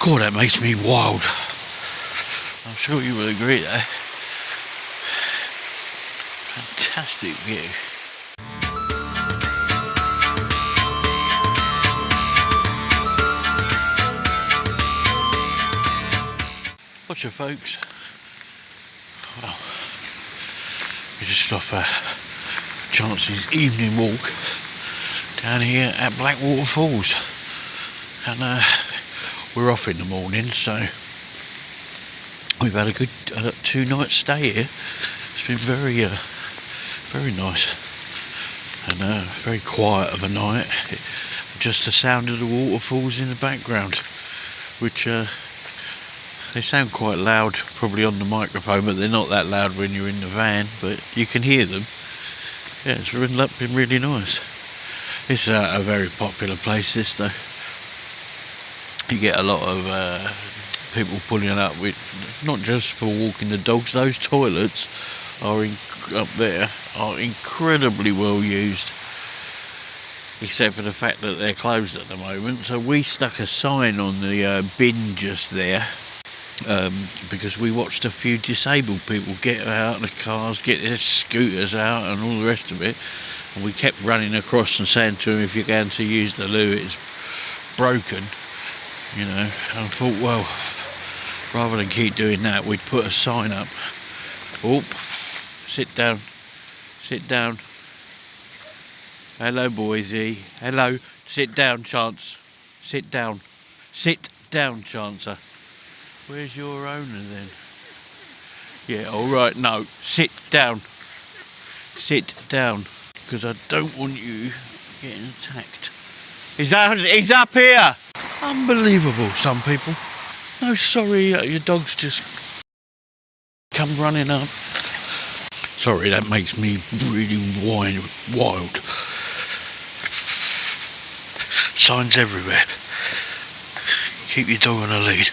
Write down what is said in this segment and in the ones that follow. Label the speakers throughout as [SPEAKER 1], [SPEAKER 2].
[SPEAKER 1] God, that makes me wild. I'm sure you will agree there. Fantastic view. Watcha folks. Well, we're just off Chance's evening walk down here at Blackwater Falls, and we're off in the morning, so we've had a good 2-night stay here. It's been very nice and very quiet of a night. Just the sound of the waterfalls in the background, which they sound quite loud probably on the microphone, but they're not that loud when you're in the van, but you can hear them. Yeah, it's been really nice. It's a very popular place, this though. You get a lot of people pulling up with, not just for walking the dogs. Those toilets up there are incredibly well used, except for the fact that they're closed at the moment. So we stuck a sign on the bin just there, because we watched a few disabled people get out of the cars, get their scooters out and all the rest of it, and we kept running across and saying to them, if you're going to use the loo, it's broken, you know. And I thought, well, rather than keep doing that, we'd put a sign up. Oh, sit down, hello boysy, hello, sit down Chance, sit down Chancer. Where's your owner then? Yeah, alright, no, sit down, because I don't want you getting attacked. He's up here! Unbelievable, some people. No, sorry, your dog's just come running up. Sorry, that makes me really wild. Signs everywhere. Keep your dog on a lead.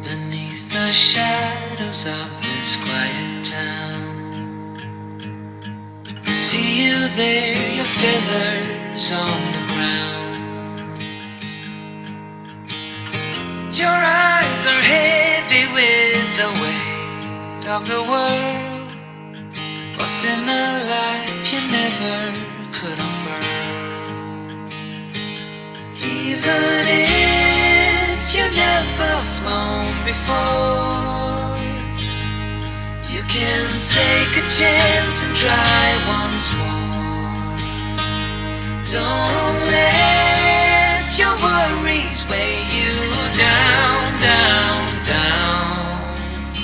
[SPEAKER 2] Beneath the shadows of this quiet town, I see you there, your feathers on the ground. Your eyes are heavy with the weight of the world. What's in a life you never could offer? Even if you've never flown before, you can take a chance and try once more. Don't let your worries weigh you down, down, down.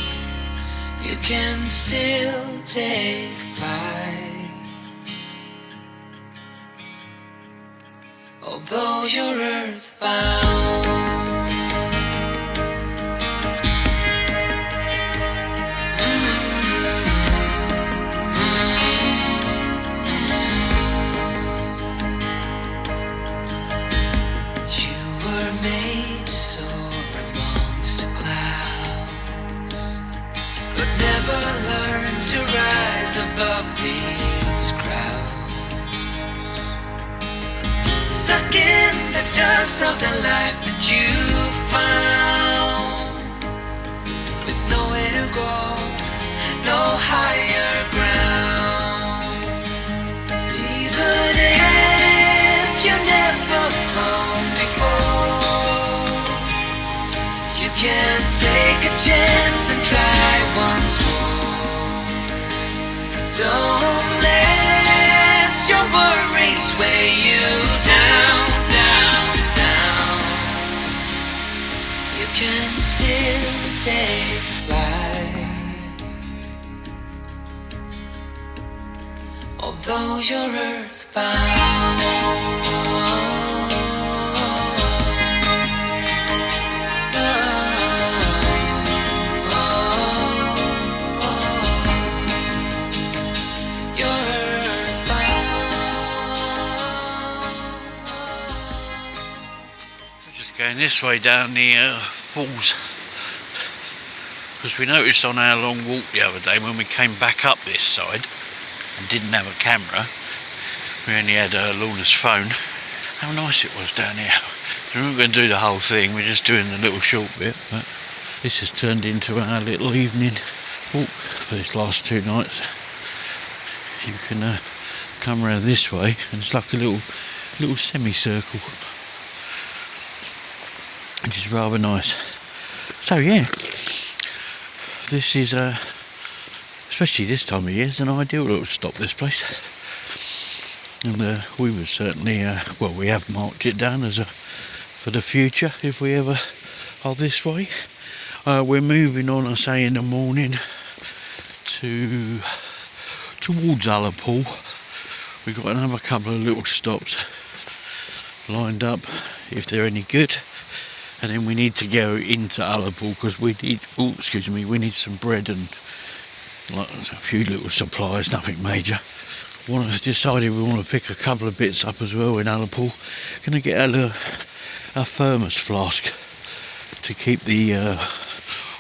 [SPEAKER 2] You can still take flight, although you're earthbound. To rise above these crowds, stuck in the dust of the life that you found, with nowhere to go, no higher ground. Even if you've never flown before, you can take a chance and try once more. Don't let your worries weigh you down, down, down. You can still take flight, although you're earthbound.
[SPEAKER 1] Going this way down the falls, because we noticed on our long walk the other day when we came back up this side and didn't have a camera. We only had Lorna's phone. How nice it was down here. So we're not going to do the whole thing, we're just doing the little short bit, but this has turned into our little evening walk for this last 2 nights. You can come around this way and it's like a little semicircle, which is rather nice. So yeah, this is especially this time of year, it's an ideal little stop, this place. And we would certainly we have marked it down as for the future if we ever are this way. We're moving on, I say, in the morning towards Ullapool. We've got another couple of little stops lined up if they're any good, and then we need to go into Ullapool because we need some bread and like a few little supplies, nothing major. Decided we want to pick a couple of bits up as well in Ullapool. Gonna get a thermos flask to keep the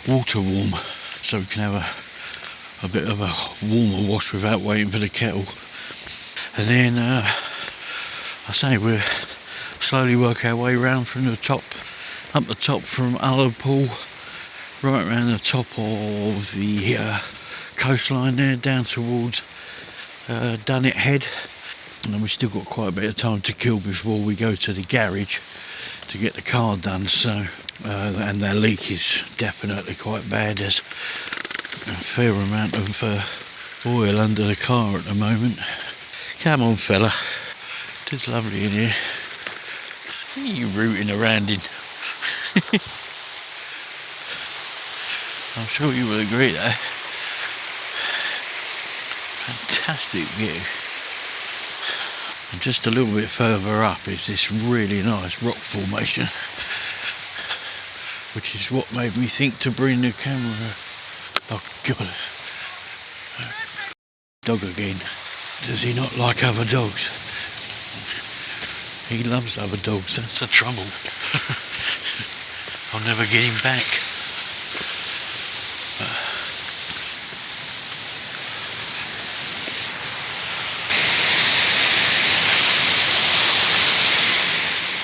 [SPEAKER 1] water warm, so we can have a bit of a warmer wash without waiting for the kettle. And then I say we'll slowly work our way round from the top, up the top from Ullapool, right around the top of the coastline there, down towards Dunnet Head. And then we've still got quite a bit of time to kill before we go to the garage to get the car done. So and their leak is definitely quite bad. There's a fair amount of oil under the car at the moment. Come on, fella. It's lovely in here. What are you rooting around in? I'm sure you will agree there. Fantastic view. And just a little bit further up is this really nice rock formation, which is what made me think to bring the camera. Oh God. Dog again. Does he not like other dogs? He loves other dogs, that's the trouble. I'll never get him back.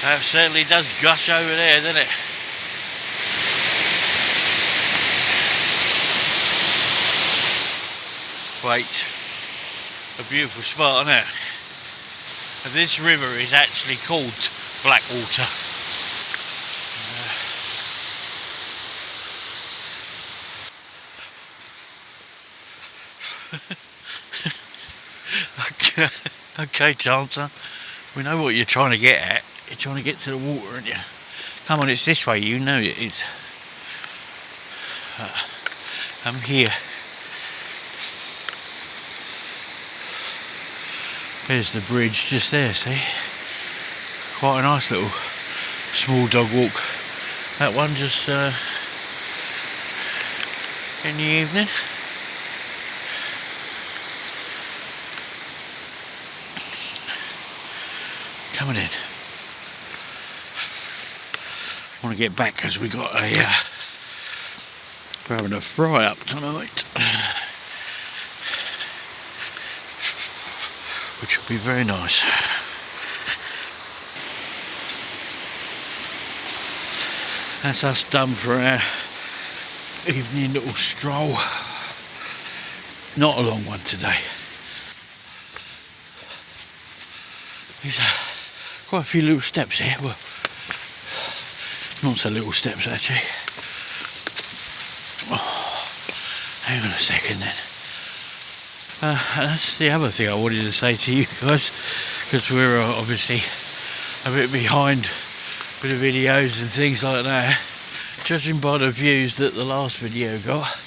[SPEAKER 1] That certainly does gush over there, doesn't it? Wait, a beautiful spot, isn't it? And this river is actually called Blackwater. Okay, Chancer, we know what you're trying to get at. You're trying to get to the water, aren't you? Come on, it's this way, you know it is. I'm here. There's the bridge just there, see? Quite a nice little small dog walk. That one just in the evening. Coming in. I want to get back because we got we're having a fry up tonight, which will be very nice. That's us done for our evening little stroll. Not a long one today. There's quite a few little steps here. Well, not so little steps actually. Oh, hang on a second then. That's the other thing I wanted to say to you guys, because we're obviously a bit behind with the videos and things like that. Judging by the views that the last video got,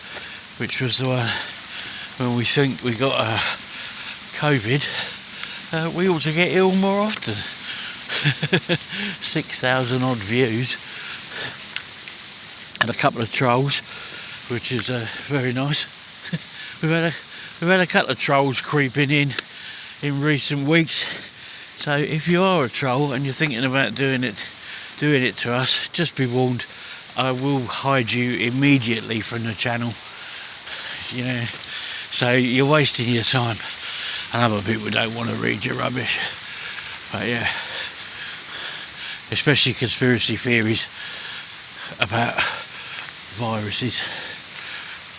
[SPEAKER 1] which was the one when we think we got COVID, we ought to get ill more often. 6,000 odd views and a couple of trolls, which is very nice. We've had a couple of trolls creeping in recent weeks, so if you are a troll and you're thinking about doing it to us, just be warned, I will hide you immediately from the channel, you know, so you're wasting your time. and other people don't want to read your rubbish. But yeah, especially conspiracy theories about viruses.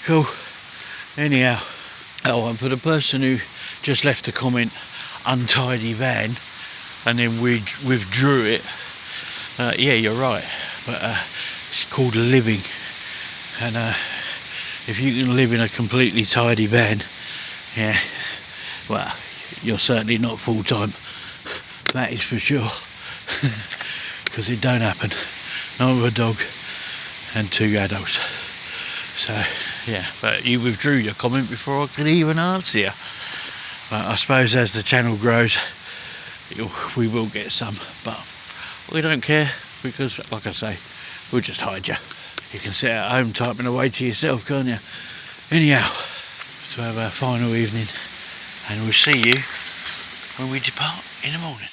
[SPEAKER 1] Cool. Anyhow, oh, and for the person who just left a comment, untidy van, and then we withdrew it, yeah, you're right, but it's called living, and if you can live in a completely tidy van, yeah, well, you're certainly not full-time, that is for sure, because it don't happen, not with a dog and 2 adults. So yeah, but you withdrew your comment before I could even answer you. But I suppose as the channel grows, we will get some, but we don't care, because like I say, we'll just hide you. You can sit at home typing away to yourself, can't you? Anyhow, to have our final evening, and we'll see you when we depart in the morning.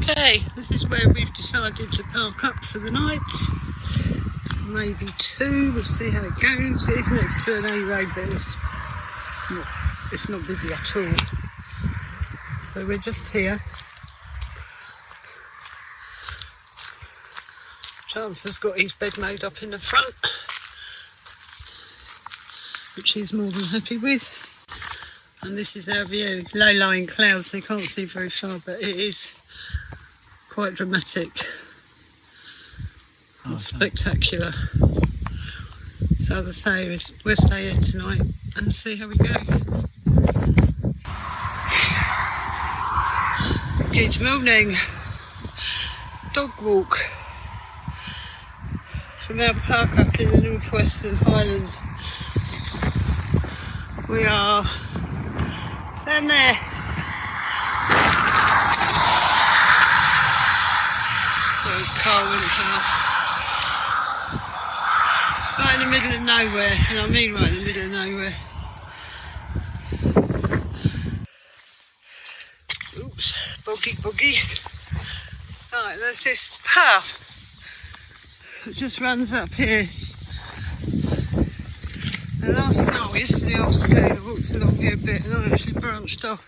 [SPEAKER 1] Okay, this is where we've decided to park up for the night. Maybe 2, we'll see how it goes. It is next to an A road, but it's not busy at all. So we're just here. Chance has got his bed made up in the front, which he's more than happy with. And this is our view. Low-lying clouds, so you can't see very far, but it is quite dramatic and spectacular. So as I say, we'll stay here tonight and see how we go. Good morning. Dog walk from our park up in the Northwestern Highlands. We are down there. So his car went past. Right in the middle of nowhere, and I mean right in the middle of nowhere. Oops, boggy. Right, there's this path that just runs up here. And yesterday afternoon I walked along here a bit and I actually branched off.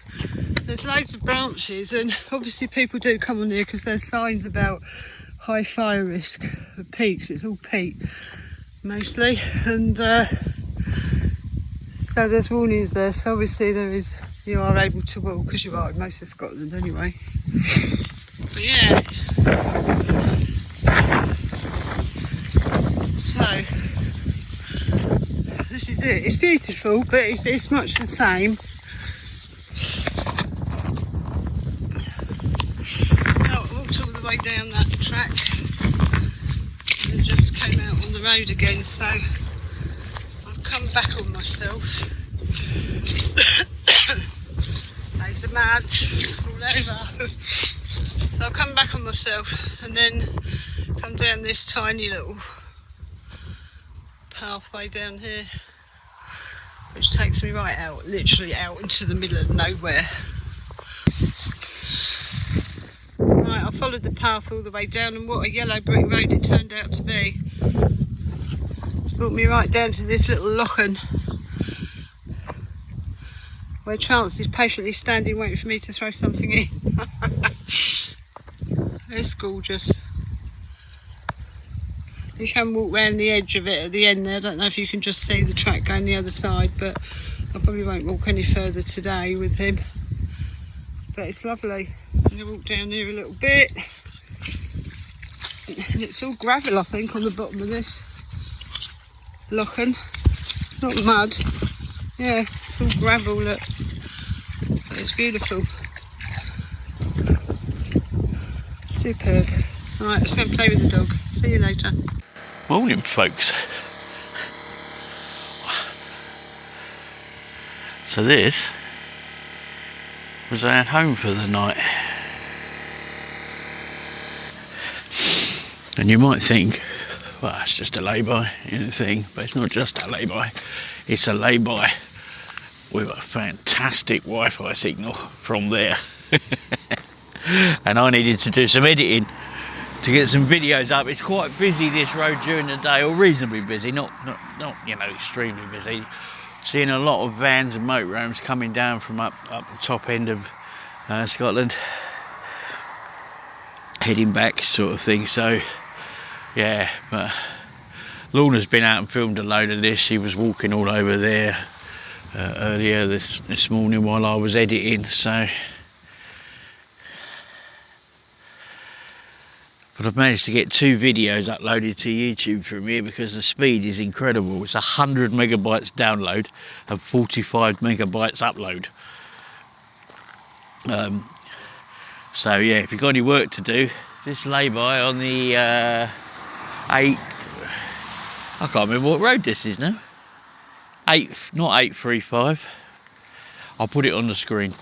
[SPEAKER 1] There's loads of branches, and obviously people do come on here because there's signs about high fire risk of peaks. It's all peat mostly, and so there's warnings there. So obviously you are able to walk, because you are in most of Scotland anyway. But yeah, so this is it. It's beautiful, but it's much the same. I walked all the way down that track and just came out on the road again, so I've come back on myself. Loads of mud all over. So I'll come back on myself and then come down this tiny little pathway down here
[SPEAKER 3] which takes me right out, literally out into the middle of nowhere. Right, I followed the path all the way down, and what a yellow brick road it turned out to be. It's brought me right down to this little lochen, where Chance is patiently standing waiting for me to throw something in. It's gorgeous. You can walk round the edge of it at the end there. I don't know if you can just see the track going the other side, but I probably won't walk any further today with him. But it's lovely. I'm going to walk down here a little bit. And it's all gravel, I think, on the bottom of this lochen. It's not mud. Yeah, it's all gravel, look. But it's beautiful. Superb. Alright, let's go and play with the dog. See you later.
[SPEAKER 1] Morning, folks. So this was our home for the night. And you might think, well, it's just a lay-by thing, but it's not just a lay-by. It's a lay-by with a fantastic Wi-Fi signal from there. And I needed to do some editing to get some videos up. It's quite busy, this road, during the day, or reasonably busy, not you know, extremely busy. Seeing a lot of vans and motorhomes coming down from up the top end of Scotland, heading back, sort of thing. So yeah, but Lorna's been out and filmed a load of this. She was walking all over there earlier this morning while I was editing. So, but I've managed to get 2 videos uploaded to YouTube from here because the speed is incredible. It's 100 megabytes download and 45 megabytes upload. So yeah, if you've got any work to do, this lay-by on the I can't remember what road this is now. Not 835. I'll put it on the screen.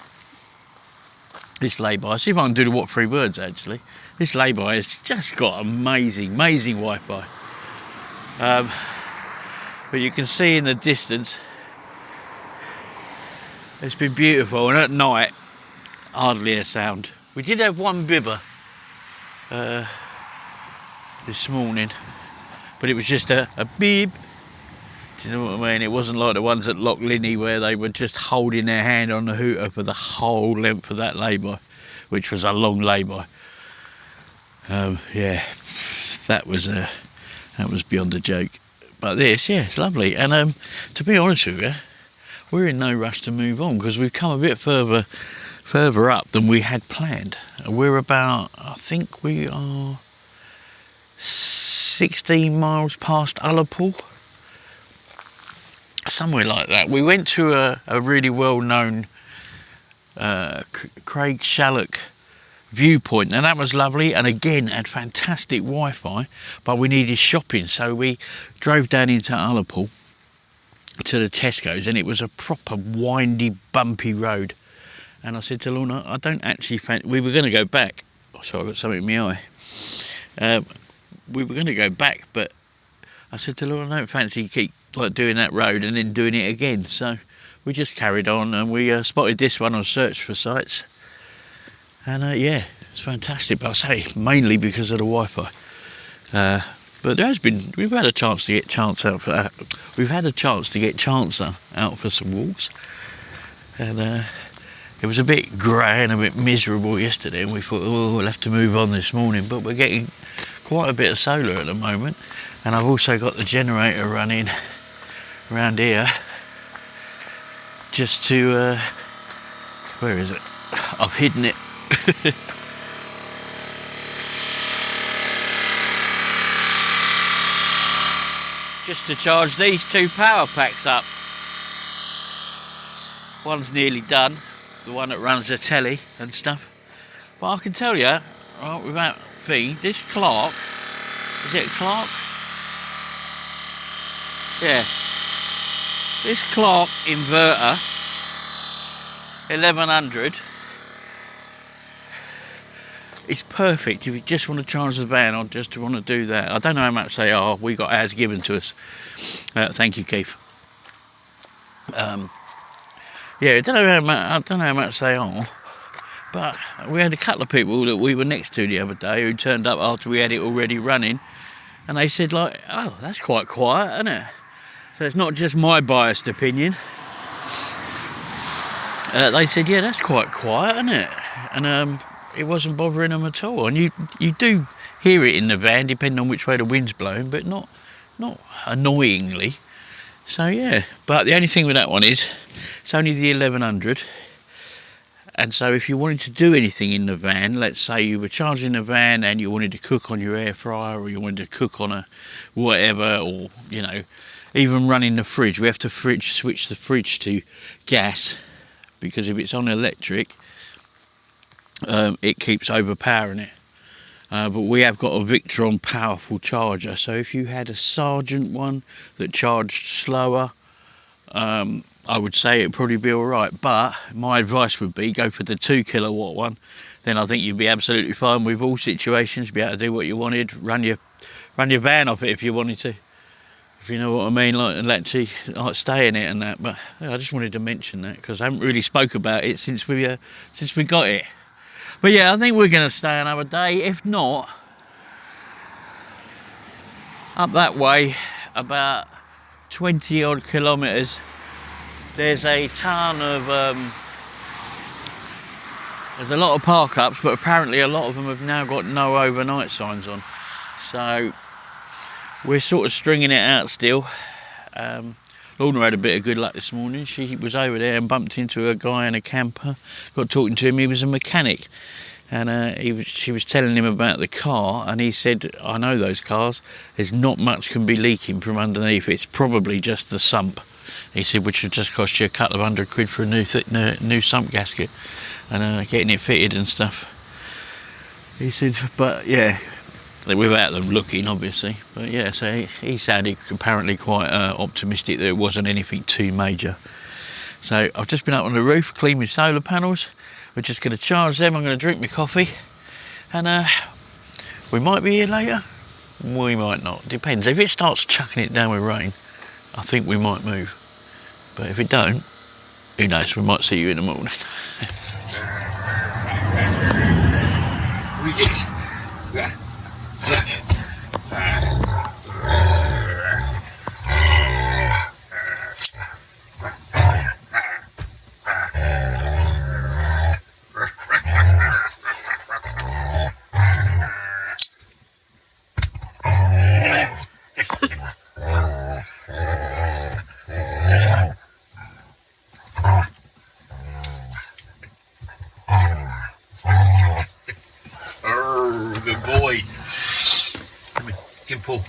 [SPEAKER 1] This lay-by. See if I can do the what 3 words actually. This lay-by has just got amazing Wi-Fi. But you can see in the distance, it's been beautiful, and at night, hardly a sound. We did have one bibber this morning, but it was just a bib. Do you know what I mean? It wasn't like the ones at Loch Linney where they were just holding their hand on the hooter for the whole length of that lay-by, which was a long lay-by. Yeah, that was beyond a joke. But this, yeah, it's lovely. And to be honest with you, we're in no rush to move on because we've come a bit further up than we had planned. We're about, I think we are 16 miles past Ullapool, somewhere like that. We went to a really well-known Craig Shallock viewpoint, and that was lovely, and again had fantastic Wi-Fi, but we needed shopping, so we drove down into Ullapool to the Tesco's, and it was a proper windy, bumpy road. And I said to Lorna, I don't actually fancy, we were going to go back. Oh, sorry, I got something in my eye. We were going to go back, but I said to Lorna, I don't fancy keep like doing that road and then doing it again. So we just carried on, and we spotted this one on Search for Sites. And yeah, it's fantastic. But I say mainly because of the Wi-Fi. But we've had a chance to get Chance out for that. We've had a chance to get Chance out for some walks, and it was a bit grey and a bit miserable yesterday, and we thought, oh, we'll have to move on this morning. But we're getting quite a bit of solar at the moment, and I've also got the generator running around here just to where is it? I've hidden it. Just to charge these 2 power packs up. One's nearly done, the one that runs the telly and stuff. But I can tell you, right, without fee, this Clark, is it Clark? Yeah. This Clark inverter, 1100, it's perfect if you just want to charge the van or just want to do that. I don't know how much they are. We got ours given to us. Thank you, Keith. Yeah, I don't know how much they are, but we had a couple of people that we were next to the other day who turned up after we had it already running, and they said like, "Oh, that's quite quiet, isn't it?" So it's not just my biased opinion. They said, "Yeah, that's quite quiet, isn't it?" And it wasn't bothering them at all. And you do hear it in the van, depending on which way the wind's blowing, but not annoyingly. So yeah, but the only thing with that one is it's only the 1100, and so if you wanted to do anything in the van, let's say you were charging the van and you wanted to cook on your air fryer, or you wanted to cook on a whatever, or you know, even running the fridge, we have to switch the fridge to gas, because if it's on electric, it keeps overpowering it. But we have got a Victron powerful charger, so if you had a Sargent one that charged slower, I would say it'd probably be alright, but my advice would be go for the 2 kilowatt one. Then I think you'd be absolutely fine with all situations, be able to do what you wanted, run your van off it if you wanted to, if you know what I mean, like actually like stay in it and that. But yeah, I just wanted to mention that because I haven't really spoke about it since we got it. But yeah, I think we're going to stay another day. If not, up that way, about 20 odd kilometres, there's a ton of, there's a lot of park ups, but apparently a lot of them have now got no overnight signs on. So we're sort of stringing it out still. Lorna had a bit of good luck this morning. She was over there and bumped into a guy in a camper. Got talking to him. He was a mechanic, and she was telling him about the car, and he said, "I know those cars. There's not much can be leaking from underneath. It's probably just the sump." He said, "Which would just cost you a couple of £100 for a new sump gasket and getting it fitted and stuff." He said, "But yeah." Without them looking, obviously, but yeah, so he sounded apparently quite optimistic that it wasn't anything too major. So I've just been up on the roof, cleaned my solar panels. We're just going to charge them. I'm going to drink my coffee, and we might be here later. We might not. Depends. If it starts chucking it down with rain, I think we might move. But if it don't, who knows? We might see you in the morning. We did. Yeah. Good boy. Come here, pull.